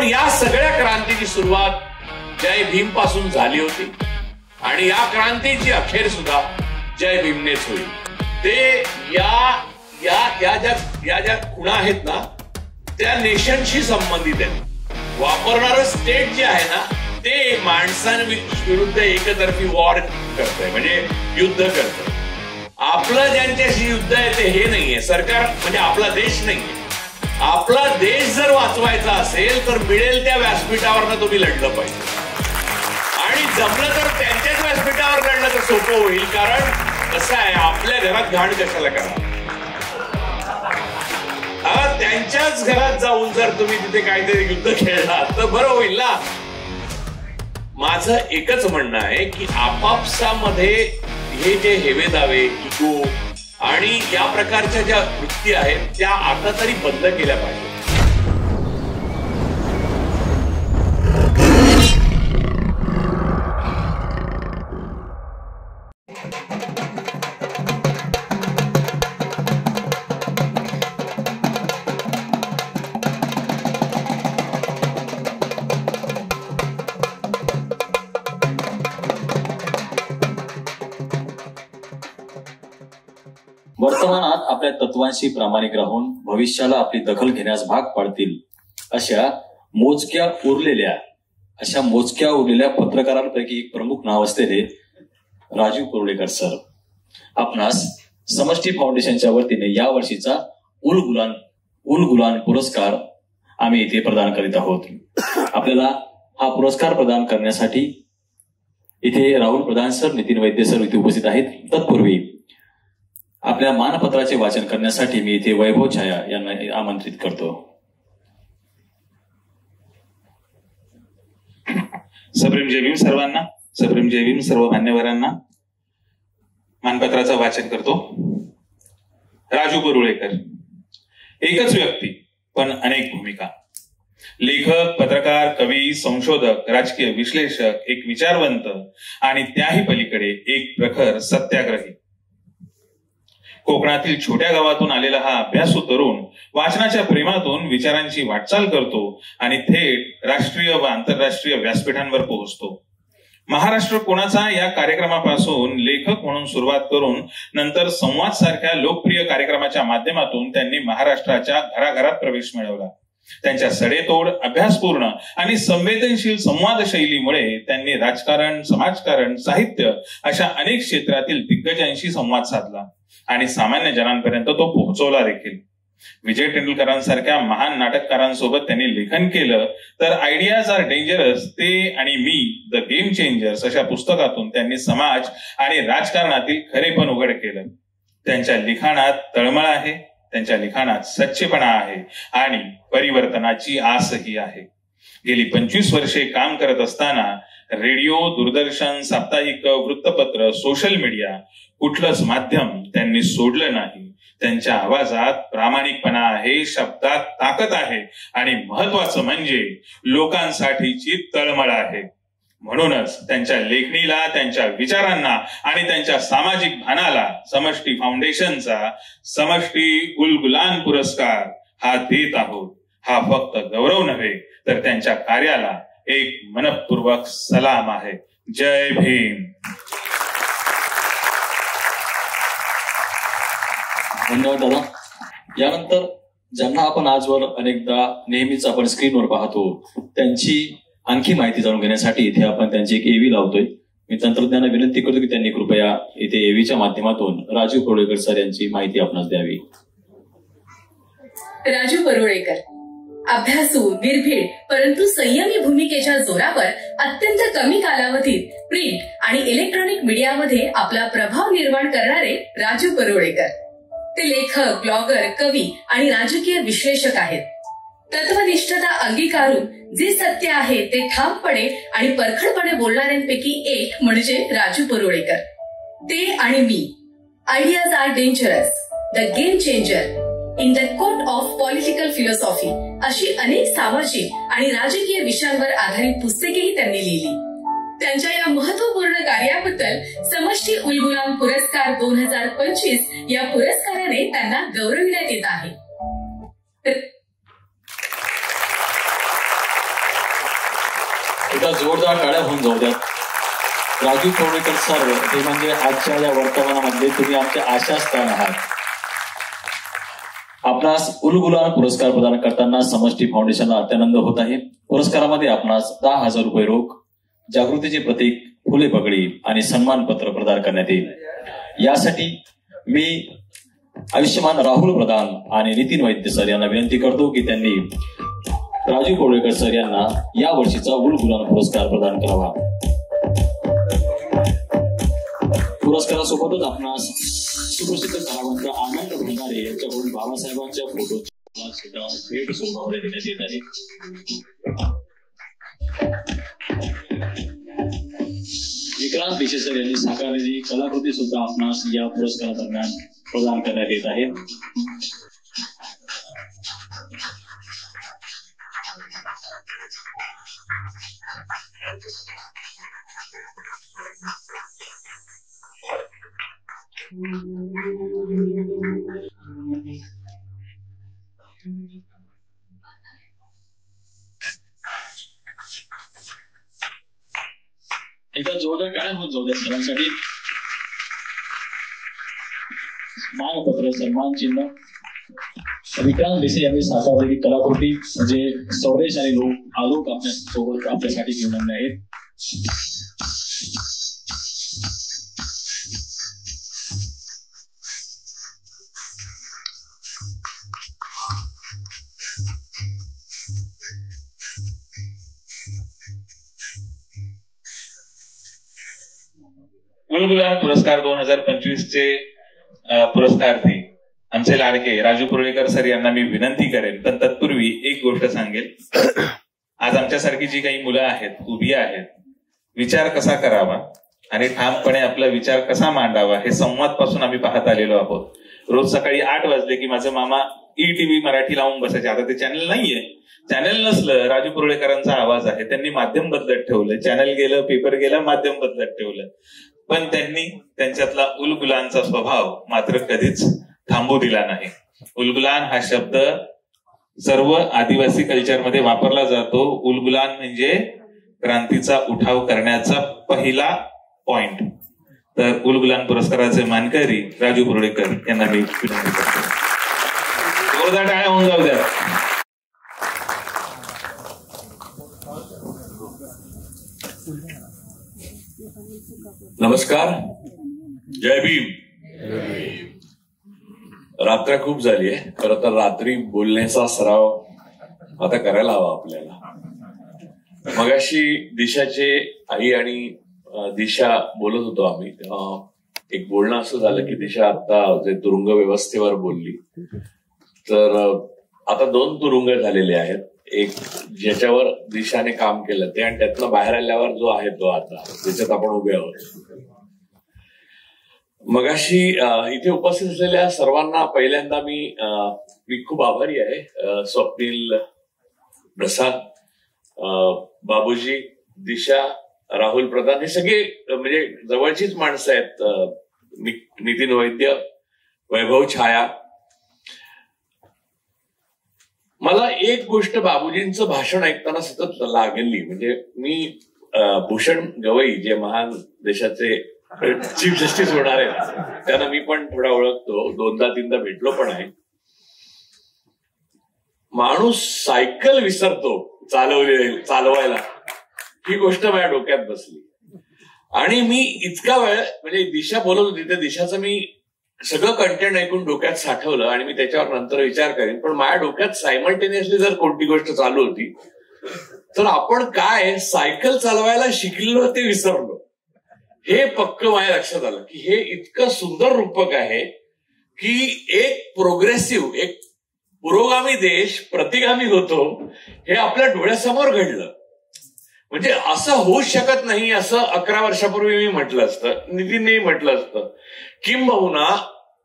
पण या सगळ्या क्रांतीची सुरुवात जय भीम पासून झाली होती आणि या क्रांतीची अखेर सुद्धा जय भीमनेच होईल. ते या ज्या खुणा आहेत ना त्या नेशनशी संबंधित आहेत. वापरणारं स्टेट जे आहे ना ते माणसांविरुद्ध एकतर्फी वॉर करतंय, म्हणजे युद्ध करतंय. आपलं ज्यांच्याशी युद्ध आहे ते हे नाहीये सरकार, म्हणजे आपला देश नाहीये. आपला देश जर वाचवायचा असेल तर मिळेल त्या व्यासपीठावर तुम्ही लढलं पाहिजे आणि जमलं तर त्यांच्याच व्यासपीठावर लढलं तर सोपं होईल. कारण कसं आहे, आपल्या घरात घाण कशाला करा, त्यांच्याच घरात जाऊन जर तुम्ही तिथे काहीतरी युद्ध खेळला तर बरं होईल ना. माझं एकच म्हणणं आहे की आपापसामध्ये हे जे हेवेदावे, इगो आणि या प्रकारच्या ज्या वृत्ती आहेत त्या आता तरी बंद केल्या पाहिजेत. वर्तमानात आपल्या तत्वांशी प्रामाणिक राहून भविष्याला आपली दखल घेण्यास भाग पाडतील अशा मोजक्या उरलेल्या पत्रकारांपैकी एक प्रमुख नाव असलेले राजू परुळेकर सर आपणास समष्टी फाउंडेशनच्या वतीने या वर्षीचा उल गुलान पुरस्कार आम्ही इथे प्रदान करीत आहोत. आपल्याला हा पुरस्कार प्रदान करण्यासाठी इथे राहुल प्रधान सर, नितीन वैद्य सर इथे उपस्थित आहेत. तत्पूर्वी आपल्या मानपत्राचे वाचन करण्यासाठी मी इथे वैभव छाया यांना आमंत्रित करतो. सप्रेम जय भीम सर्वांना, सप्रेम जय भीम सर्व मान्यवरांना. मानपत्राचं वाचन करतो. राजू परुळेकर, एकच व्यक्ती पण अनेक भूमिका. लेखक, पत्रकार, कवी, संशोधक, राजकीय विश्लेषक, एक विचारवंत आणि त्याही पलीकडे एक प्रखर सत्याग्रही. कोकणातील छोट्या गावातून आलेला हा अभ्यासू तरुण वाचनाच्या प्रेमातून विचारांची वाटचाल करतो आणि थेट राष्ट्रीय व आंतरराष्ट्रीय व्यासपीठांवर पोहोचतो. महाराष्ट्र कोणाचा या कार्यक्रमापासून लेखक म्हणून सुरुवात करून नंतर संवाद सारख्या लोकप्रिय कार्यक्रमाच्या माध्यमातून त्यांनी महाराष्ट्राच्या घराघरात प्रवेश मिळवला. त्यांच्या सडेतोड, अभ्यासपूर्ण आणि संवेदनशील संवाद शैलीमुळे त्यांनी राजकारण, समाजकारण, साहित्य अशा अनेक क्षेत्रातील दिग्गजांशी संवाद साधला आणि सामान्य जनांपर्यंत तो पोहोचवला देखील. विजय तेंडुलकरांसारख्या महान नाटककारांसोबत त्यांनी लेखन केलं तर आयडियाज आर डेंजरस, ते आणि मी, द गेम चेंजर्स अशा पुस्तकातून त्यांनी समाज आणि राजकारणातील खरेपण उघड केलं. त्यांच्या लिखाणात तळमळ आहे, त्यांच्या लिखाणात सच्चेपणा आहे आणि परिवर्तनाची आसही आहे. गेली 25 वर्षे काम करत असताना रेडिओ, दूरदर्शन, साप्ताहिक, वृत्तपत्र, सोशल मीडिया कुठलंच माध्यम त्यांनी सोडलं नाही. त्यांच्या आवाजात प्रामाणिकपणा आहे, शब्दात ताकद आहे आणि महत्वाचं म्हणजे लोकांसाठीची तळमळ आहे. म्हणूनच त्यांच्या लेखणीला, त्यांच्या विचारांना आणि त्यांच्या सामाजिक भानाला समष्टी फाउंडेशनचा समष्टी उल गुलान पुरस्कार हा देत आहोत. हा फक्त गौरव नव्हे तर त्यांच्या कार्याला एक मनपूर्वक सलाम आहे. जय भीम. धन्यवाद दादा. यानंतर ज्यांना आपण आजवर अनेकदा नेहमीच आपण स्क्रीनवर पाहतो त्यांची आणखी माहिती जाणून घेण्यासाठी इथे आपण त्यांची एक एव्ही लावतोय. मी तंत्रज्ञांना विनंती करतो की त्यांनी कृपया इथे एव्हीच्या माध्यमातून राजू परुळेकर सर यांची माहिती आपणास द्यावी. राजू परुळेकर अभ्यासू, निर्भीड परंतु संयमी भूमिकेच्या जोरावर अत्यंत कमी कालावधीत प्रिंट आणि इलेक्ट्रॉनिक मीडियामध्ये आपला प्रभाव निर्माण करणारे राजू परुळेकर. ते लेखक, ब्लॉगर, कवी आणि राजकीय विश्लेषक आहेत. तत्वनिष्ठता अंगीकारून जे सत्य आहे ते ठामपणे आणि परखडपणे बोलणाऱ्यांपैकी एक म्हणजे राजू परुळेकर. ते आणि मी, ideas are dangerous, the game changer, in the court of political philosophy अशी अनेक सामाजिक आणि राजकीय विषयांवर आधारित पुस्तकेही त्यांनी लिहिली. त्यांच्या या महत्वपूर्ण कार्याबद्दल समष्टी उल गुलान पुरस्कार 2025 या पुरस्काराने त्यांना गौरविण्यात येत आहे. एकदा जोरदार टाळ्या होऊन जाऊ द्यात. राजू कोळेकर सर हे म्हणजे आजच्या या वर्तमानामध्ये तुम्ही आमचे आशास्थान आहात. आपणास उलगुलान पुरस्कार प्रदान करताना समष्टी फाउंडेशनला अत्यानंद होत आहे. पुरस्कारामध्ये आपणास 10,000 रुपये रोख, जागृतीचे प्रतीक, फुले पगडी आणि सन्मानपत्र प्रदान करण्यात येईल. यासाठी मी आयुष्यमान राहुल प्रधान आणि नितीन वैद्य सर यांना विनंती करतो की त्यांनी राजू कोळेकर सर यांना या वर्षीचा उलगुलान पुरस्कार प्रदान करावा. पुरस्कारासोबतच आपणास सुप्रसिद्ध कलावंत आनंद भंडारे यांच्याकडून बाबासाहेबांच्या फोटोची सुद्धा भेट सोबत देण्यात येत आहे. विक्रांत देशे सर यांनी साकारलेली कलाकृती सुद्धा आपणास या पुरस्कारादरम्यान प्रदान करण्यात येत आहे. एकदा जोरदार काय होत जाऊ द्या सरांसाठी. मानपत्र, सन्मान चिन्ह. विक्रांत देशे यांनी साकारलेली कलाकृती म्हणजे सौरेश आणि आलोक आपल्या सोबत आपल्यासाठी घेऊन आणले आहेत. उलगुलान पुरस्कार 2025 चे पुरस्कार्थी आमचे लाडके राजू कुर्लेकर सर यांना मी विनंती करेन. पण तत्पूर्वी एक गोष्ट सांगेल. आज आमच्यासारखी जी काही मुलं आहेत, उभी आहेत, विचार कसा करावा आणि ठामपणे आपला विचार कसा मांडावा हे संवाद पासून आम्ही पाहत आलेलो आहोत. रोज सकाळी 8 वाजले की माझे मामा ETV मराठी लावून बसायचे. आता ते चॅनल नाहीये. चॅनल नसलं, राजू कुर्लेकरांचा आवाज आहे. त्यांनी माध्यम बदलत ठेवलं. चॅनल गेलं, पेपर गेला, माध्यम बदलत ठेवलं. पण त्यांनी त्यांच्यातला उलगुलानचा स्वभाव मात्र कधीच थांबू दिला नाही. उलगुलान हा शब्द सर्व आदिवासी कल्चरमध्ये वापरला जातो. उलगुलान म्हणजे क्रांतीचा उठाव करण्याचा पहिला पॉइंट. तर उलगुलान पुरस्काराचे मानकरी राजू कुर्लेकर यांना मी विनंती करतो. जोरदार टाळ्या होऊन जाऊ द्या. नमस्कार, जय भीम. रात्र खूप झाली आहे. खरं तर रात्री बोलण्याचा सराव आता करायला हवा आपल्याला. मगाशी दिशाचे आई आणि दिशा बोलत होतो आम्ही. एक बोलणं असं झालं की दिशा आता जे तुरुंग व्यवस्थेवर बोलली. तर आता 2 तुरुंग झालेले आहेत. एक ज्याच्यावर दिशाने काम केलं ते, आणि त्यातनं बाहेर आल्यावर जो आहे तो आता त्याच्यात आपण उभे आहोत. मगाशी इथे उपस्थित असलेल्या सर्वांना पहिल्यांदा मी खूप आभारी आहे. स्वप्नील, प्रसाद, बाबूजी, दिशा, राहुल प्रधान हे सगळे म्हणजे जवळचीच माणसं आहेत. नितीन वैद्य, वैभव छाया. मला एक गोष्ट बाबूजींचं भाषण ऐकताना सतत लागली. म्हणजे मी भूषण गवई जे महान देशाचे चीफ जस्टिस होणार आहेत त्यांना मी पण थोडा ओळखतो, 2दा-3दा भेटलो पण आहे. माणूस सायकल विसरतो चालवायला, ही गोष्ट माझ्या डोक्यात बसली. आणि मी इतका वेळ म्हणजे दिशा बोलत होती त्या दिशाचं मी सगळं कंटेंट ऐकून डोक्यात साठवलं आणि मी त्याच्यावर नंतर विचार करेन. पण माझ्या डोक्यात सायमल्टेनियसली जर कोणती गोष्ट चालू होती तर आपण काय सायकल चालवायला शिकलो ते विसरलो. हे पक्क माझ्या लक्षात आलं की हे इतकं सुंदर रूपक आहे की एक प्रोग्रेसिव्ह, एक पुरोगामी देश प्रतिगामी होतो हे आपल्या डोळ्यासमोर घडलं. म्हणजे असं होऊच शकत नाही असं 11 वर्षापूर्वी मी म्हटलं असतं, नितीननेही म्हटलं असतं. किंबहुना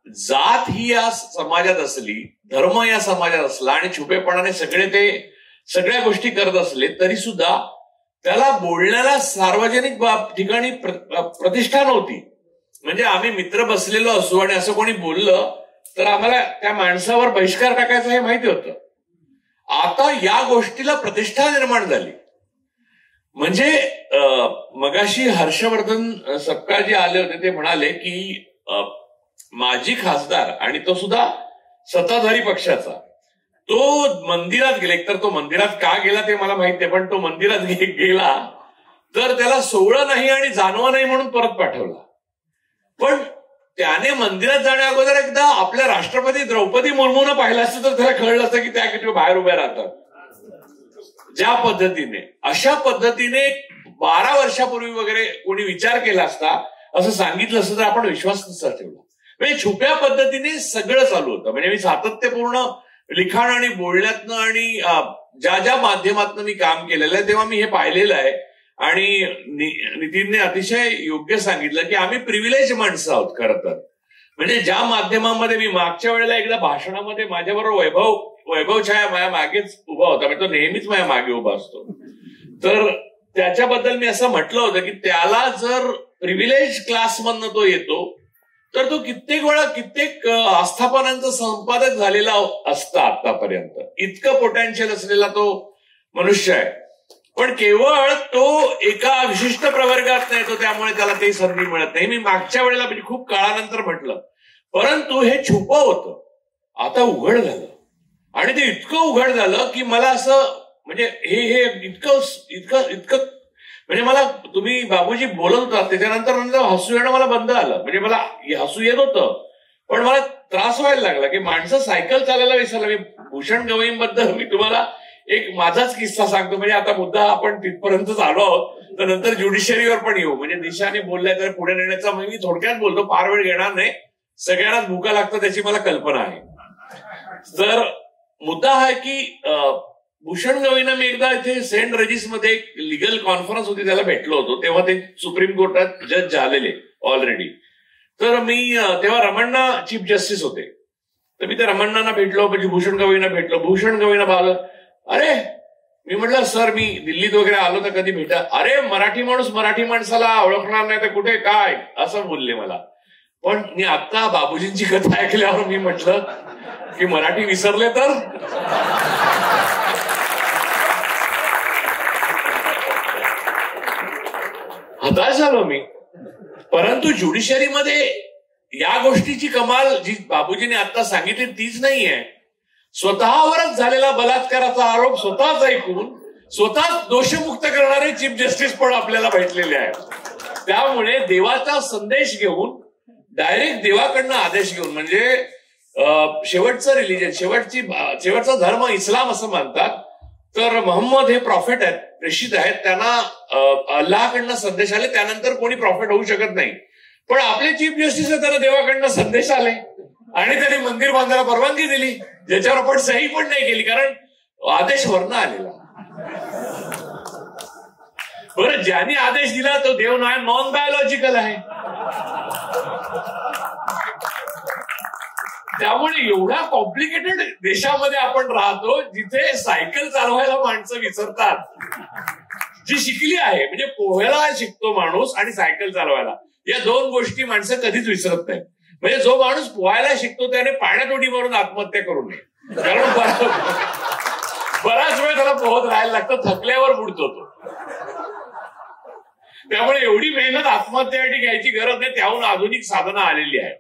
जात ही या समाजात असली, धर्म या समाजात असला आणि छुपेपणाने सगळ्या गोष्टी करत असले तरी सुद्धा त्याला बोलण्याला सार्वजनिक ठिकाणी प्रतिष्ठा नव्हती. म्हणजे आम्ही मित्र बसलेलो असू आणि असं कोणी बोललं तर आम्हाला त्या माणसावर बहिष्कार टाकायचं हे माहिती होतं. आता या गोष्टीला प्रतिष्ठा निर्माण झाली. म्हणजे मगाशी हर्षवर्धन सपकाळजी आले होते, ते म्हणाले की माजी खासदार आणि तो सुद्धा सत्ताधारी पक्षाचा, तो मंदिरात गेला. एकतर तो मंदिरात का गेला ते मला माहित नाही, पण तो मंदिरात गेला तर त्याला सोवळं नाही आणि जाणवं नाही म्हणून परत पाठवला. पण त्याने मंदिरात जाण्या अगोदर एकदा आपल्या राष्ट्रपती द्रौपदी मुर्मूनं पाहिलं असतं तर त्याला कळलं असतं की त्या किती बाहेर उभ्या राहतात. ज्या पद्धतीने, अशा पद्धतीने 12 वर्षापूर्वी वगैरे कोणी विचार केला असता, असं सांगितलं असतं तर आपण विश्वास नसता ठेवला. म्हणजे छुप्या पद्धतीने सगळं चालू होतं. म्हणजे मी सातत्यपूर्ण लिखाण आणि बोलण्यातनं आणि ज्या माध्यमातून मी काम केलेलं आहे तेव्हा मी हे पाहिलेलं आहे. आणि नितीनने अतिशय योग्य सांगितलं की आम्ही प्रिव्हिलेज माणसं आहोत खरं तर. म्हणजे ज्या माध्यमांमध्ये मी मागच्या वेळेला एकदा भाषणामध्ये माझ्याबरोबर वैभव छाया माझ्या मागेच उभा होता, म्हणजे तो नेहमीच माझ्या मागे उभा असतो, तर त्याच्याबद्दल मी असं म्हटलं होतं की त्याला जर प्रिव्हिलेज क्लासमधनं तो येतो तर तो कित्येक वेळा कित्येक आस्थापनांचा संपादक झालेला असता आतापर्यंत. इतकं पोटेन्शियल असलेला तो मनुष्य आहे. पण केवळ तो एका विशिष्ट प्रवर्गात नाही, तो त्यामुळे त्याला काही संधी मिळत नाही. मी मागच्या वेळेला म्हणजे खूप काळानंतर म्हटलं, परंतु हे छुप होतं, आता उघड झालं. आणि ते इतकं उघड झालं की मला असं म्हणजे हे इतकं म्हणजे मला तुम्ही बाबूजी बोलत होता त्याच्यानंतर हसू येणं मला बंद आलं. म्हणजे मला हसू येत होतं पण मला त्रास व्हायला लागला की माणसं सायकल चालायला विसरलं. मी भूषण गवईंबद्दल मी तुम्हाला एक माझाच किस्सा सांगतो. म्हणजे आता मुद्दा आपण तिथपर्यंतच आलो आहोत, तर नंतर ज्युडिशरीवर पण येऊ. म्हणजे दिशाने बोलल्या तर पुढे नेण्याचा मी थोडक्यात बोलतो, फार वेळ घेणार नाही. सगळ्यांनाच भूका लागतं त्याची मला कल्पना आहे. तर मुद्दा हा की भूषण गवईंना मी एकदा इथे सेंट रेजिसमध्ये एक लिगल कॉन्फरन्स होती, त्याला भेटलो होतो. तेव्हा ते सुप्रीम कोर्टात जज झालेले ऑलरेडी. तर मी तेव्हा रमण्णा चीफ जस्टिस होते, तर मी त्या रमण्णांना भेटलो, म्हणजे भूषण गवईंना भेटलो. भूषण गवईंना पाहिलं, अरे मी म्हटलं सर मी दिल्लीत वगैरे आलो तर कधी भेटा. अरे मराठी माणूस मराठी माणसाला ओळखणार नाही तर कुठे काय, असं बोलले मला. पण मी आता बाबूजींची कथा ऐकल्यावर मी म्हटलं की मराठी विसरले तर हताश झालो मी. परंतु ज्युडिशरीमध्ये या गोष्टीची कमाल जी बाबूजींनी आता सांगितली तीच नाहीये. स्वतःवरच झालेला बलात्काराचा आरोप स्वतःच ऐकून स्वतःच दोषमुक्त करणारे चीफ जस्टिस पण आपल्याला भेटलेले आहेत. त्यामुळे देवाचा संदेश घेऊन, डायरेक्ट देवाकडनं आदेश घेऊन, म्हणजे शेवटचं रिलिजन, शेवटचा धर्म इस्लाम असं मानतात. तर मोहम्मद हे प्रॉफिट आहेत, प्रेषित आहेत, त्यांना अल्लाहकडनं संदेश आले, त्यानंतर कोणी प्रॉफिट होऊ शकत नाही. पण आपले चीफ जस्टिस त्यांना देवाकडनं संदेश आले आणि त्यांनी मंदिर बांधायला परवानगी दिली, ज्याच्यावर आपण सही पण नाही केली कारण आदेश वरनं आलेला. बरं, ज्यांनी आदेश दिला तो देव नॉन बायोलॉजिकल आहे. त्यामुळे एवढ्या कॉम्प्लिकेटेड देशामध्ये आपण राहतो जिथे सायकल चालवायला माणसं विसरतात. जी शिकली आहे, म्हणजे पोहायला शिकतो माणूस आणि सायकल चालवायला, या दोन गोष्टी माणसं कधीच विसरत नाही. म्हणजे जो माणूस पोहायला शिकतो त्याने पाण्यात उडी मारून आत्महत्या करू नये, कारण बराच वेळ त्याला पोहत राहायला लागतं, थकल्यावर बुडतो तो. त्यामुळे एवढी मेहनत आत्महत्येसाठी घ्यायची गरज नाही, त्याहून आधुनिक साधनं आलेली आहे.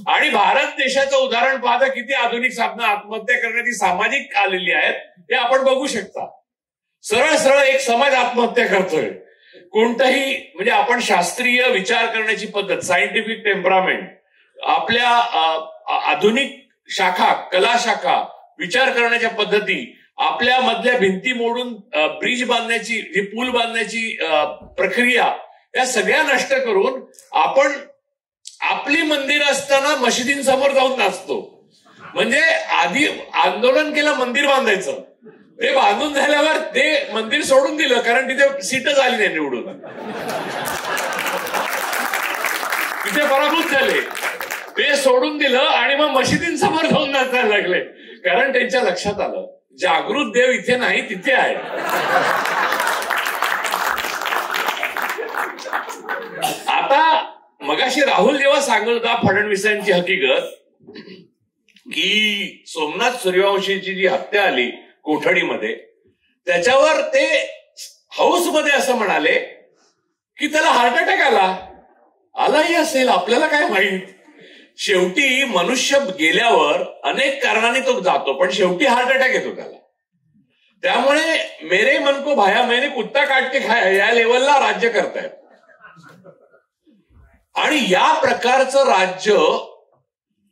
आणि भारत देशाचं उदाहरण पाहता किती आधुनिक साधनं आत्महत्या करण्याची सामाजिक आलेली आहेत हे आपण बघू शकता. सरळ सरळ एक समाज आत्महत्या करतोय. कोणताही म्हणजे आपण शास्त्रीय विचार करण्याची पद्धत, सायंटिफिक टेम्परामेंट, आपल्या आधुनिक शाखा, कला शाखा, विचार करण्याच्या पद्धती, आपल्या मधल्या भिंती मोडून ब्रिज बांधण्याची, जी पूल बांधण्याची प्रक्रिया, या सगळ्या नष्ट करून आपण आपली मंदिर असताना मशिदींसमोर जाऊन नाचतो. म्हणजे आधी आंदोलन केलं मंदिर बांधायचं, ते बांधून झाल्यावर ते मंदिर सोडून दिलं कारण तिथे सीटच आली नाही निवडून, तिथे पराभूत झाले, ते सोडून दिलं आणि मग मशिदींसमोर जाऊन नाचायला लागले. कारण त्यांच्या लक्षात आलं जागृत देव इथे नाही तिथे आहे. आता मगाशी राहुल जेव्हा सांगत होता फडणवीसांची हकीकत, की सोमनाथ सूर्यवंशीची जी हत्या आली कोठडीमध्ये, त्याच्यावर ते हाऊसमध्ये असं म्हणाले की त्याला हार्ट अटॅक आलाही असेल, आपल्याला काय माहित. शेवटी मनुष्य गेल्यावर अनेक कारणांनी तो जातो, पण शेवटी हार्ट अटॅक येतो त्याला. त्यामुळे मेरे मन को भाया मैंने कुत्ता काट के खाया या लेवलला राज्य करतायत. आणि या प्रकारचं राज्य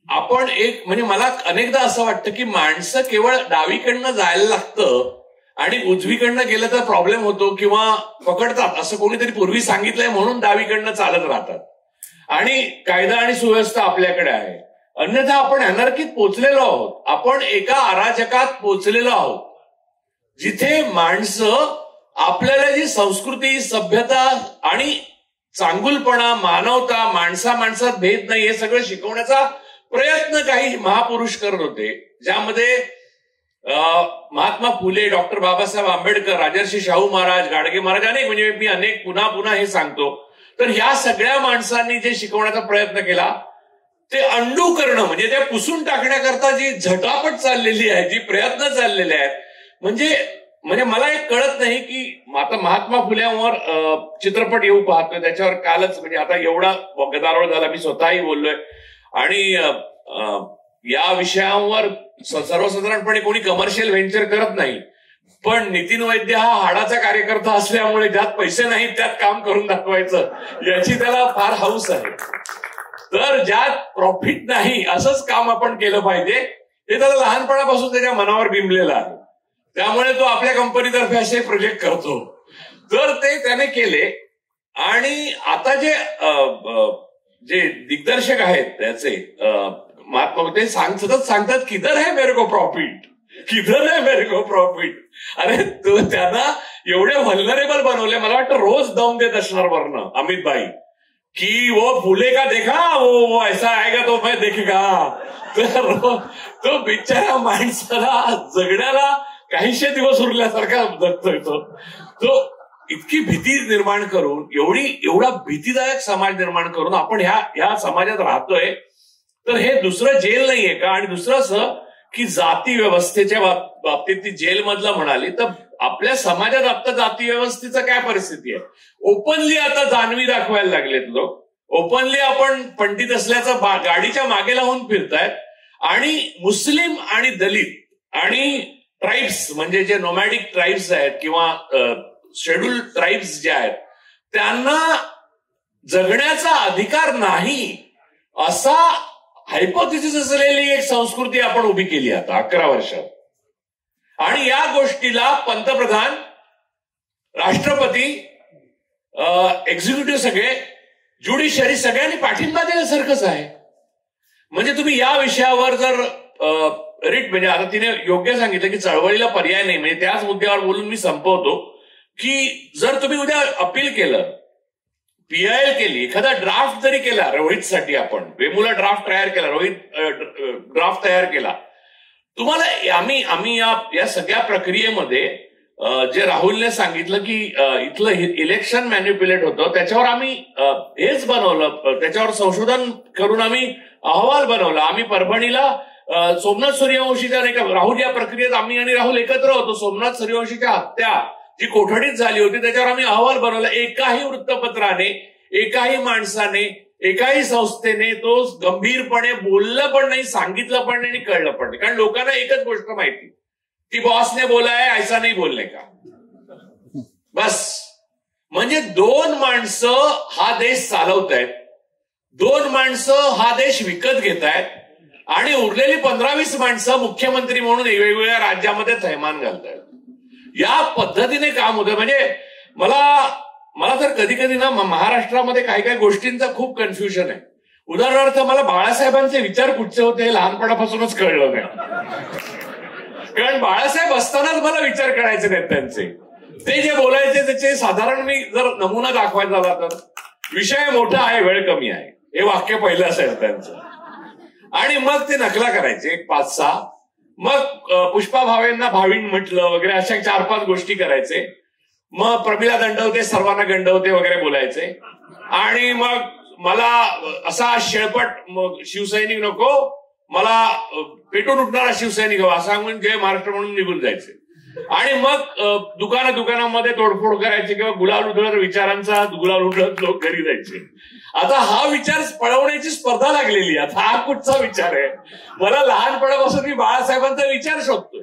आपण म्हणजे मला अनेकदा असं वाटतं की माणसं केवळ डावीकडनं जायला लागतं आणि उजवीकडनं गेलं तर प्रॉब्लेम होतो किंवा पकडतात असं कोणीतरी पूर्वी सांगितलंय म्हणून डावीकडनं चालत राहतात. आणि कायदा आणि सुव्यवस्था आपल्याकडे आहे, अन्यथा आपण अनर्कीत पोचलेलो आहोत. आपण एका अराजकात पोचलेलो आहोत जिथे माणसं आपल्याला जी संस्कृती, सभ्यता आणि चांगुलपणा, मानवता, माणसात भेद नाही हे सगळं शिकवण्याचा प्रयत्न काही महापुरुष करत होते, ज्यामध्ये महात्मा फुले, डॉक्टर बाबासाहेब आंबेडकर, राजर्षी शाहू महाराज, गाडगे महाराज, अनेक म्हणजे मी अनेक पुन्हा हे सांगतो. तर ह्या सगळ्या माणसांनी जे शिकवण्याचा प्रयत्न केला ते अंडू करणं म्हणजे ते पुसून टाकण्याकरता जी झटापट चाललेली आहे, जी प्रयत्न चाललेले आहेत, म्हणजे मला एक कळत नाही की आता महात्मा फुल्यांवर चित्रपट येऊ पाहतोय, त्याच्यावर कालच म्हणजे आता एवढा गदारोळ झाला, मी स्वतःही बोललोय. आणि या विषयांवर सर्वसाधारणपणे कोणी कमर्शियल व्हेंचर करत नाही, पण नितीन वैद्य हा हाडाचा कार्यकर्ता असल्यामुळे ज्यात पैसे नाहीत त्यात काम करून दाखवायचं याची त्याला फार हौस आहे. तर ज्यात प्रॉफिट नाही असंच काम आपण केलं पाहिजे हे त्याला लहानपणापासून त्याच्या मनावर बिंबलेलं आहे. त्यामुळे तो आपल्या कंपनीतर्फे असे प्रोजेक्ट करतो. तर ते त्याने केले. आणि आता जे दिग्दर्शक आहेत त्याचे महात्मा ते सतत सांगतात किधर है मेरे को प्रॉफिट, किधर है मेरे को प्रॉफिट. अरे तो त्यांना एवढे व्हल्नरेबल बनवले, मला वाटतं रोज दम देत असणार वरनं अमित भाई की वो फुले का देखा, वो ऐसा आएगा तो मैं देखेगा. तर तो बिचारा माणसाला जगण्याला काहीशे दिवस उरल्यासारखा जगतोय तो इतकी भीती निर्माण करून, एवढा भीतीदायक समाज निर्माण करून आपण ह्या समाजात राहतोय. तर हे दुसरं जेल नाहीये का? आणि दुसरं असं की जाती व्यवस्थेच्या बाबतीत ती जेलमधलं म्हणाली, तर आपल्या समाजात आता जाती व्यवस्थेचं काय परिस्थिती आहे? ओपनली आता जाणवी दाखवायला लागलेत लोक. ओपनली आपण पंडित असल्याचं गाडीच्या मागे लावून फिरतायत. आणि मुस्लिम आणि दलित आणि ट्राईब्स म्हणजे जे नोमॅडिक ट्राईब्स आहेत किंवा शेड्यूल ट्राईब्स जे आहेत त्यांना जगण्याचा अधिकार नाही असा हायपोथेसिस असलेली एक संस्कृती आपण उभी केली आता 11 वर्षात. आणि या गोष्टीला पंतप्रधान, राष्ट्रपती, एक्झिक्युटिव्ह सगळे, ज्युडिशरी सगळ्यांनी पाठिंबा देण्यासारखंच आहे. म्हणजे तुम्ही या विषयावर जर रिट म्हणजे आता तिने योग्य सांगितलं की चळवळीला पर्याय नाही, म्हणजे त्याच मुद्द्यावर बोलून मी संपवतो की जर तुम्ही उद्या अपील केलं, PIL केली, एखादा ड्राफ्ट जरी केला रोहितसाठी, आपण वेमूला ड्राफ्ट तयार केला, रोहित ड्राफ्ट तयार केला, तुम्हाला आम्ही या सगळ्या प्रक्रियेमध्ये जे राहुलने सांगितलं की इथलं इलेक्शन मॅन्युप्युलेट होतं, त्याच्यावर आम्ही हेच बनवलं, त्याच्यावर संशोधन करून आम्ही अहवाल बनवला. आम्ही परभणीला सोमनाथ सूर्यवंशीच्या राहुल या प्रक्रियेत आम्ही आणि राहुल एकत्र होतो. सोमनाथ सूर्यवंशीच्या हत्या जी कोठडीत झाली होती त्याच्यावर आम्ही अहवाल बनवला. एकाही वृत्तपत्राने, एकाही माणसाने, एकाही संस्थेने तो गंभीरपणे बोललं पण नाही, सांगितलं पण नाही आणि कळलं पण नाही. कारण लोकांना एकच गोष्ट माहिती की बॉसने बोला आहे, ऐसा नाही बोलणे का, बस. म्हणजे 2 माणसं हा देश चालवतायत, 2 माणसं हा देश विकत घेतायत आणि उरलेली 15-20 माणसं मुख्यमंत्री म्हणून वेगवेगळ्या राज्यामध्ये थैमान घालतायत. या पद्धतीने काम होतं. म्हणजे मला तर कधी कधी ना महाराष्ट्रामध्ये काही गोष्टींचा खूप कन्फ्युजन आहे. उदाहरणार्थ मला बाळासाहेबांचे विचार कुठचे होते हे लहानपणापासूनच कळलं नाही. कारण बाळासाहेब असतानाच मला विचार करायचे नाहीत त्यांचे. ते जे बोलायचे त्याचे साधारण मी जर नमुना दाखवायचा झाला तर विषय मोठा आहे, वेळ कमी आहे, हे वाक्य पहिलं असायचं त्यांचं. आणि मग ते नकला करायचे 5-6. मग पुष्पा भावेंना भाविन म्हटलं वगैरे अशा 4-5 गोष्टी करायचे. मग प्रमिला दंडवते सर्वांना गंडवते वगैरे बोलायचे. आणि मग मला असा शेळपट शिवसैनिक नको, मला पेटून उठणारा शिवसैनिक हवा असं सांगून जय महाराष्ट्र म्हणून निघून जायचे. आणि मग दुकानामध्ये तोडफोड करायची किंवा गुलाल उधळत विचारांचा गुलाल उधळत लोक घरी जायचे. आता हा विचार पळवण्याची स्पर्धा लागलेली. आता हा कुठचा विचार आहे? मला लहानपणापासून मी बाळासाहेबांचा विचार शोधतोय,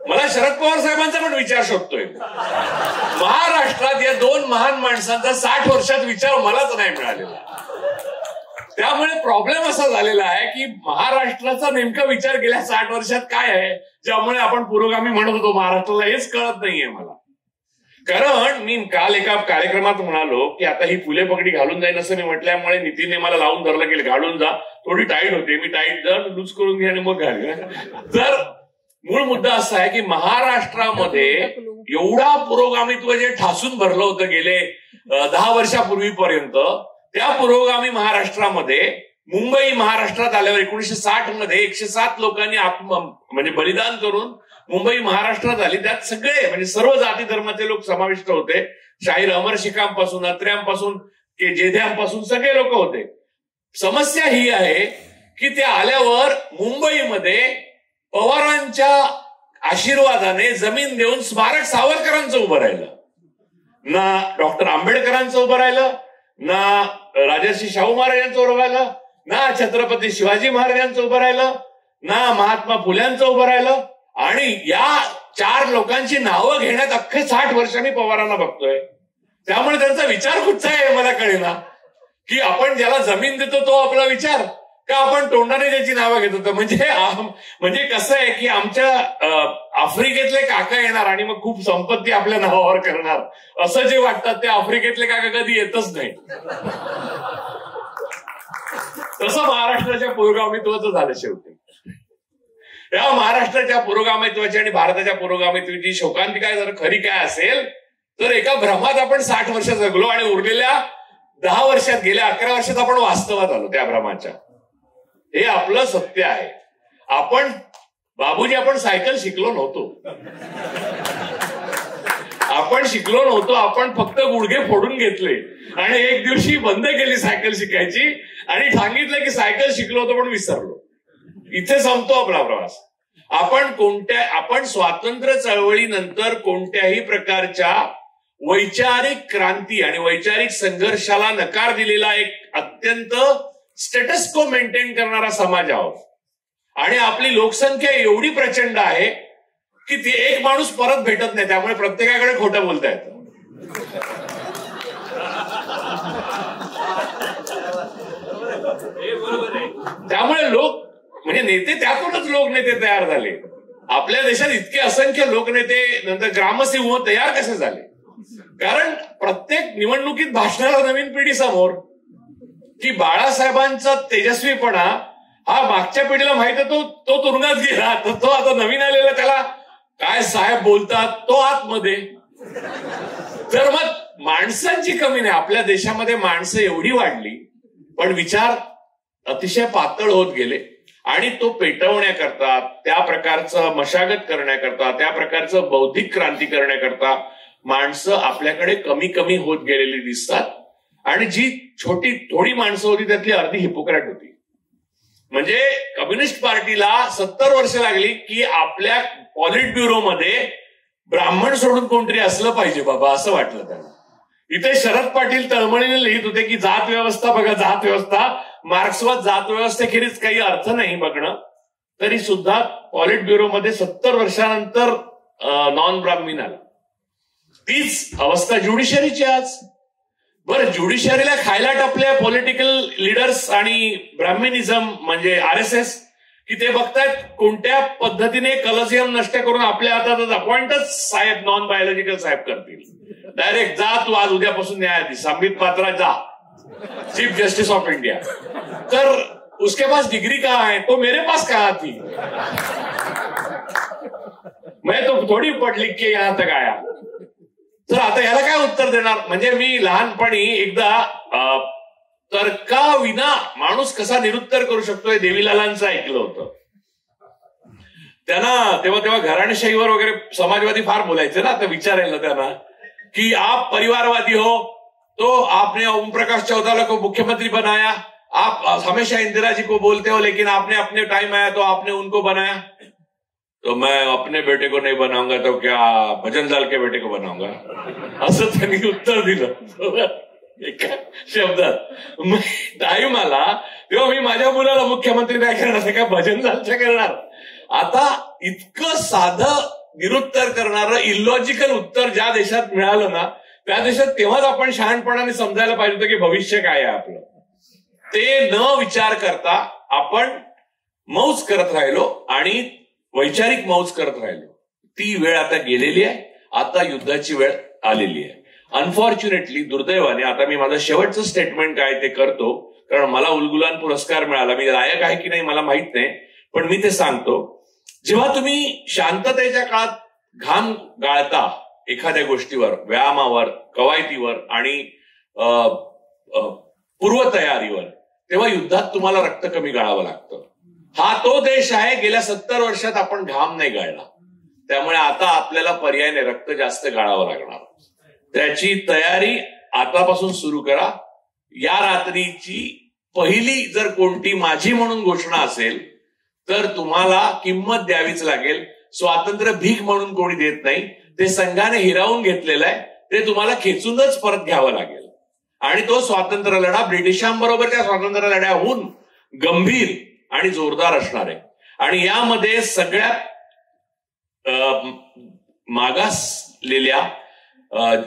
मला शरद पवार साहेबांचा पण विचार शोधतोय. महाराष्ट्रात या दोन महान माणसांचा 60 वर्षात विचार मलाच नाही मिळालेला. त्यामुळे प्रॉब्लेम असा झालेला आहे की महाराष्ट्राचा नेमका विचार गेल्या 60 वर्षात काय आहे, ज्यामुळे आपण पुरोगामी म्हणत होतो महाराष्ट्राला, हेच कळत नाहीये मला. कारण मी काल एका कार्यक्रमात म्हणालो की आता ही फुले पगडी घालून जाईन असं मी म्हटल्यामुळे नितीनने मला लावून धरलं की घालून जा, थोडी टाईट होते, मी टाईट जर लूज करून घे आणि मग घाल. तर मूळ मुद्दा असा आहे की महाराष्ट्रामध्ये एवढा पुरोगामित्व जे ठासून भरलं होतं गेले 10 वर्षापूर्वीपर्यंत, त्या पुरोगामी महाराष्ट्रामध्ये मुंबई महाराष्ट्रात आल्यावर 1960 मध्ये 107 लोकांनी म्हणजे बलिदान करून मुंबई महाराष्ट्रात आली. त्यात सगळे म्हणजे सर्व जाती धर्माचे लोक समाविष्ट होते. शाहीर अमर शिखांपासून, अत्र्यांपासून, जेध्यांपासून सगळे लोक होते. समस्या ही आहे की ते आल्यावर मुंबईमध्ये पवारांच्या आशीर्वादाने जमीन देऊन स्मारक सावरकरांचं उभं राहिलं, ना डॉक्टर आंबेडकरांचं उभं राहिलं, ना राजर्षी शाहू महाराजांचं उभं राहिलं, ना छत्रपती शिवाजी महाराजांचं उभं राहिलं, ना महात्मा फुल्यांचं उभं राहिलं. आणि या 4 लोकांची नावं घेण्यात अख्खे 60 वर्षांनी पवारांना बघतोय. त्यामुळे त्यांचा विचार कुठचा आहे मला कळेना, की आपण ज्याला जमीन देतो तो आपला विचार का आपण तोंडाने ज्याची नावं घेत होतो. म्हणजे कसं आहे की आमच्या आफ्रिकेतले काका येणार आणि मग खूप संपत्ती आपल्या नावावर करणार असं जे वाटतात ते आफ्रिकेतले काका कधी येतच नाही. तसं महाराष्ट्राच्या पुरोगामित्वाचं झालं शेवटी. या महाराष्ट्राच्या पुरोगामित्वाची आणि भारताच्या पुरोगामित्वाची शोकांतिका जर खरी काय असेल तर एका भ्रमात आपण 60 वर्ष जगलो आणि उरलेल्या 10 वर्षात, गेल्या 11 वर्षात आपण वास्तवात आलो त्या भ्रमाच्या. हे आपलं सत्य आहे. आपण सायकल शिकलो नव्हतो, आपण फक्त गुडघे फोडून घेतले आणि एक दिवशी बंद केली सायकल शिकायची आणि सांगितलं की सायकल शिकलो होतो पण विसरलो. इथे संपतो आपला प्रवास. आपण स्वातंत्र्य चळवळीनंतर कोणत्याही प्रकारच्या वैचारिक क्रांती आणि वैचारिक संघर्षाला नकार दिलेला एक अत्यंत स्टेटस को मेंटेन करणारा समाज आहोत. आणि आपली लोकसंख्या एवढी प्रचंड आहे की ती एक माणूस परत भेटत नाही, त्यामुळे प्रत्येकाकडे खोटं बोलता येतं. त्यामुळे लोक म्हणजे नेते, त्यातूनच लोकनेते तयार झाले. आपल्या देशात इतके असंख्य लोकनेते नंतर ग्रामसिंह तयार कसे झाले? कारण प्रत्येक निवडणुकीत भाषणाला नवीन पिढी समोर की बाळासाहेबांचा तेजस्वीपणा हा मागच्या पिढीला माहित आहे, तो तुरुंगात गेला, तर तो आता नवीन आलेला त्याला काय साहेब बोलतात तो आतमध्ये. तर मग माणसांची कमी नाही. आपल्या देशामध्ये माणसं एवढी वाढली पण विचार अतिशय पातळ होत गेले आणि तो पेटवण्याकरता, त्या प्रकारचं मशागत करण्याकरता, त्या प्रकारचं बौद्धिक क्रांती करण्याकरता माणसं आपल्याकडे कमी कमी होत गेलेली दिसतात. आणि जी थोडी माणसं होती त्यातली अर्धी हिपोक्रॅट होती. म्हणजे कम्युनिस्ट पार्टीला 70 वर्ष लागली की आपल्या पॉलिट ब्युरोमध्ये ब्राह्मण सोडून कोणतरी असलं पाहिजे बाबा असं वाटलं त्यांना. इथे शरद पाटील तळमळीने लिहित होते की जात व्यवस्था बघा, जात व्यवस्था, मार्क्सवाद जात व्यवस्थेखेरीज काही अर्थ नाही बघणं. तरी सुद्धा पॉलिट ब्युरोमध्ये 70 वर्षानंतर नॉन ब्राह्मीण आला. तीच अवस्था ज्युडिशरीची आज. बरं, ज्युडिशरीला खायला टापल्या पॉलिटिकल लिडर्स आणि ब्राह्मणिझम म्हणजे RSS की ते बघतायत कोणत्या पद्धतीने कलसियम नष्ट करून आपल्या हातात अपॉइंटच साहेब नॉन बायोलॉजिकल साहेब करतील. डायरेक्ट जा तू आज उद्यापासून न्यायाधीश संबित पात्रा जा चीफ जस्टिस ऑफ इंडिया. तर उसके पास डिग्री कहाँ है? तो मेरे पास कहाँ थी? मैं तो थोड़ी पढ़ लिख के यहां तक आया. तर आता याला काय उत्तर देणार? म्हणजे मी लहानपणी एकदा तर्काविना माणूस कसा निरुत्तर करू शकतो हे देवीलालांचं ऐकलं होतं. त्यांना तेव्हा घराणेशाहीवर वगैरे समाजवादी फार बोलायचे ना. तर विचारायला त्यांना कि आप परिवारवादी हो तो आपने ओम प्रकाश चौटाला को मुख्यमंत्री बनाया, आप हमेशा इंदिरा जी को बोलते हो लेकिन आपने अपने टाइम आया तो आपने उनको बनाया. तो मैं अपने बेटे को नहीं बनाऊंगा तो क्या भजन लाल के बेटे को बनाऊंगा, असं त्यांनी उत्तर दिलं एका शब्दात. नाही मला तेव्हा मी माझ्या मुलाला मुख्यमंत्री नाही करणार, काय भजन लालच्या करणार. आता इतकं साधं निरुत्तर करणारं इलॉजिकल उत्तर ज्या देशात मिळालं ना त्या देशात तेव्हाच आपण शहाणपणाने समजायला पाहिजे होतं की भविष्य काय आहे आपलं. ते न विचार करता आपण मौज करत राहिलो आणि वैचारिक मौज करत राहिलो. ती वेळ आता गेलेली आहे, आता युद्धाची वेळ आलेली आहे. अनफॉर्च्युनेटली, दुर्दैवाने, आता मी माझं शेवटचं स्टेटमेंट काय ते करतो, कारण मला उलगुलान पुरस्कार मिळाला. मी लायक आहे की नाही मला माहित नाही, पण मी ते सांगतो. जेव्हा तुम्ही शांततेच्या काळात घाम गाळता एखाद्या गोष्टीवर, व्यायामावर, कवायतीवर आणि पूर्वतयारीवर, तेव्हा युद्धात तुम्हाला रक्त कमी गाळावं लागतं. हा तो देश आहे गेल्या 70 वर्षात आपण घाम नाही गाळला, त्यामुळे आता आपल्याला पर्यायाने रक्त जास्त गाळावं लागणार. त्याची तयारी आतापासून सुरू करा. या रात्रीची पहिली जर कोणती माझी म्हणून घोषणा असेल तर तुम्हाला किंमत द्यावीच लागेल. स्वातंत्र्य भीक म्हणून कोणी देत नाही, ते संघाने हिरावून घेतलेलं आहे, ते तुम्हाला खेचूनच परत घ्यावं लागेल. आणि तो स्वातंत्र्य लढा ब्रिटिशांबरोबरच्या स्वातंत्र्य लढ्याहून गंभीर आणि जोरदार असणार आहे. आणि यामध्ये सगळ्यात मागासलेल्या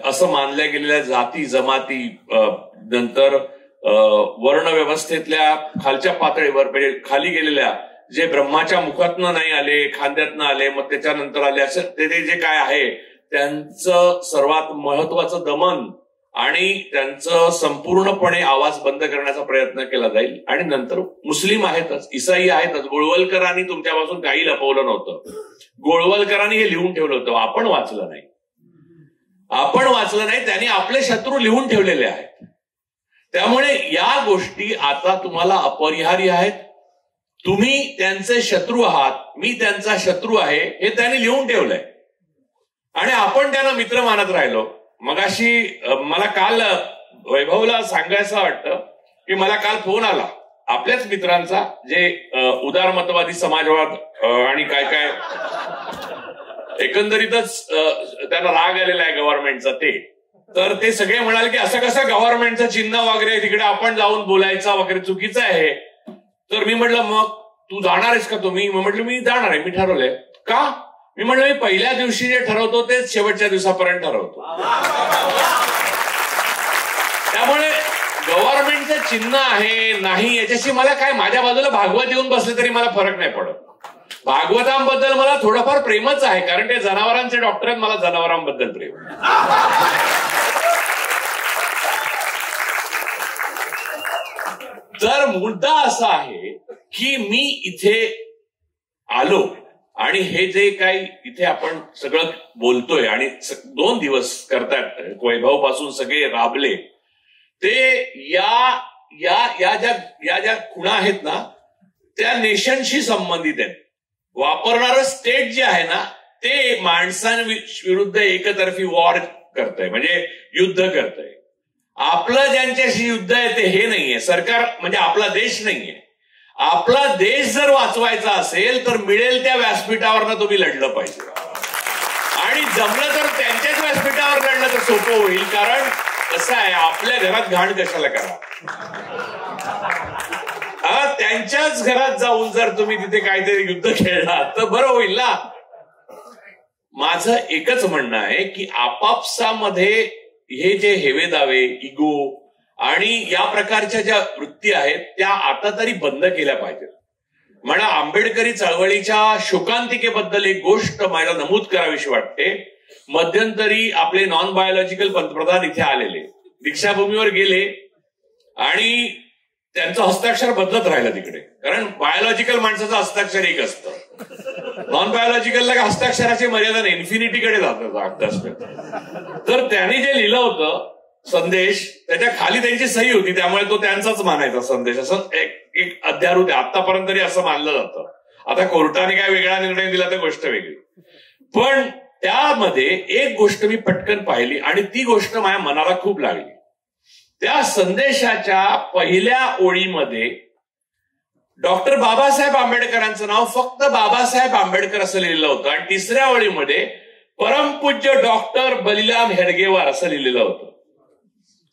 असं मानल्या गेलेल्या जाती जमाती, नंतर वर्णव्यवस्थेतल्या खालच्या पातळीवर म्हणजे खाली गेलेल्या, जे ब्रह्माच्या मुखातनं नाही आले, खांद्यातनं आले, मग त्याच्यानंतर आले, असं ते जे काय आहे त्यांचं सर्वात महत्वाचं दमन आणि त्यांचं संपूर्णपणे आवाज बंद करण्याचा प्रयत्न केला जाईल. आणि नंतर मुस्लिम आहेतच, इसाई आहेतच. गोळवलकरांनी तुमच्यापासून काही लपवलं नव्हतं. गोळवलकरांनी हे लिहून ठेवलं होतं, आपण वाचलं नाही. आपण वाचलं नाही, त्यांनी आपले शत्रू लिहून ठेवलेले आहेत. त्यामुळे या गोष्टी आता तुम्हाला अपरिहार्य आहेत. तुम्ही त्यांचे शत्रू आहात, मी त्यांचा शत्रू आहे, हे त्यांनी लिहून ठेवलंय आणि आपण त्यांना मित्र मानत राहिलो. मगाशी मला काल वैभवला सांगायचं वाटतं की मला काल फोन आला आपल्याच मित्रांचा, जे उदारमतवादी समाजवाद आणि काय काय एकंदरीतच त्यांना राग आलेला आहे गव्हर्नमेंटचा. तर ते सगळे म्हणाले की असं कसं गव्हर्नमेंटचं चिन्ह वगैरे तिकडे आपण जाऊन बोलायचा वगैरे चुकीचं आहे. तर मी म्हटलं मग तू जाणार आहेस का तुम्ही? म्हटलं मी जाणार आहे, मी ठरवलंय. का? मी म्हटलं मी पहिल्या दिवशी जे ठरवतो तेच शेवटच्या दिवसापर्यंत ठरवतो. त्यामुळे गव्हर्नमेंटचं चिन्ह आहे नाही याच्याशी मला काय, माझ्या बाजूला भागवत येऊन बसले तरी मला फरक नाही पडत. भागवतांबद्दल मला थोडंफार प्रेमच आहे, कारण ते जनावरांचे डॉक्टर आहेत, मला जनावरांबद्दल प्रेम. तर मुद्दा असा आहे की मी इथे आलो आणि हे जे काही इथे आपण सगळं बोलतोय आणि 2 दिवस करतात वैभव पासून सगळे राबले, ते या ज्या खुणा आहेत ना त्या नेशनशी संबंधित आहेत. वापरणारं स्टेट जे आहे ना ते माणसांविरुद्ध एकतर्फी वॉर करतंय, म्हणजे युद्ध करतंय. आपलं ज्यांच्याशी युद्ध आहे ते हे नाहीये सरकार, म्हणजे आपला देश नाहीये. आपला देश जर वाचवायचा असेल तर मिळेल त्या व्यासपीठावरनं तुम्ही लढलं पाहिजे. आणि जमलं तर त्यांच्याच व्यासपीठावर लढलं तर सोपं होईल, कारण कसं आहे आपल्या घरात घाण कशाला करा. त्यांच्याच घरात जाऊन जर तुम्ही तिथे काहीतरी युद्ध खेळला तर बरं होईल ना. माझं एकच म्हणणं आहे की आपापसामध्ये हे जे हेवेदावे, इगो आणि या प्रकारच्या ज्या वृत्ती आहेत त्या आता तरी बंद केल्या पाहिजेत. मला आंबेडकरी चळवळीच्या शोकांतिकेबद्दल एक गोष्ट मला नमूद करावीशी वाटते. मध्यंतरी आपले नॉन बायोलॉजिकल पंतप्रधान इथे आलेले, दीक्षाभूमीवर गेले आणि त्यांचं हस्ताक्षर बदलत राहिलं तिकडे, कारण बायोलॉजिकल माणसाचं हस्ताक्षर एक असतं, नॉन बायोलॉजिकलला हस्ताक्षराची मर्यादा नाही, इन्फिनिटीकडे जातं हस्ताक्षर. तर त्यांनी जे लिहिलं होतं संदेश, त्याच्या खाली त्यांची सही होती, त्यामुळे तो त्यांचाच मानायचा संदेश, असं एक अध्यारूत आहे. आतापर्यंत तरी असं मानलं जातं. आता कोर्टाने काय वेगळा निर्णय दिला तर गोष्ट वेगळी. पण त्यामध्ये एक गोष्ट मी पटकन पाहिली आणि ती गोष्ट माझ्या मनाला खूप लागली. त्या संदेशाच्या पहिल्या ओळीमध्ये डॉक्टर बाबासाहेब आंबेडकरांचं नाव फक्त बाबासाहेब आंबेडकर असं लिहिलेलं होतं आणि तिसऱ्या ओळीमध्ये परमपूज्य डॉक्टर बलिराम हेडगेवार असं लिहिलेलं होतं.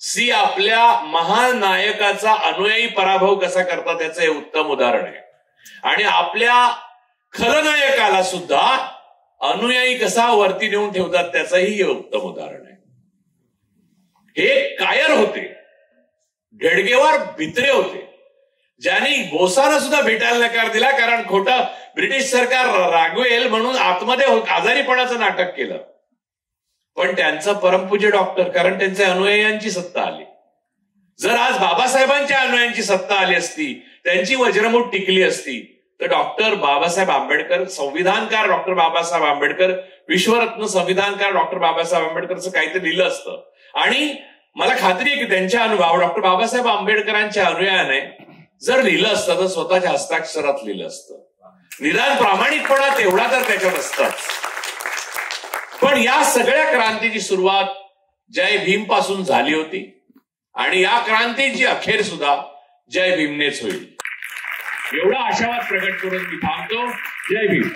सी आपल्या महान नायकाचा अनुयायी पराभव कसा करतात त्याचं हे उत्तम उदाहरण आहे. आणि आपल्या खलनायकाला सुद्धा अनुयायी कसा वरती नेऊन ठेवतात त्याचंही हे उत्तम उदाहरण आहे. हे कायर होते, हेडगेवार भित्रे होते, ज्यांनी बोसानं सुद्धा भेटायला नकार दिला कारण खोटं ब्रिटिश सरकार रागवेल म्हणून आतमध्ये आजारीपणाचं नाटक केलं. पण त्यांचं परमपूज्य डॉक्टर, कारण त्यांच्या अनुयायांची सत्ता आली. जर आज बाबासाहेबांच्या अनुयायांची सत्ता आली असती, त्यांची वज्रमूठ टिकली असती, तर डॉक्टर बाबासाहेब आंबेडकर, संविधानकार डॉक्टर बाबासाहेब आंबेडकर, विश्वरत्न संविधानकार डॉक्टर बाबासाहेब आंबेडकरचं काहीतरी लिहिलं असतं. आणि मला खात्री आहे की त्यांच्या अनुभव डॉक्टर बाबासाहेब आंबेडकरांच्या अनुयायाने जर लिहिलं असतं तर स्वतःच्या हस्ताक्षरात लिहिलं असतं. निदान प्रामाणिकपणा तेवढा तर त्याच्यात असताच. पण या सगळ्या क्रांतीची सुरुवात जय भीम पासून झाली होती आणि या क्रांतीची अखेर सुद्धा जय भीमनेच होईल, एवढा आशावाद प्रकट करून मी थांबतो. जय भीम.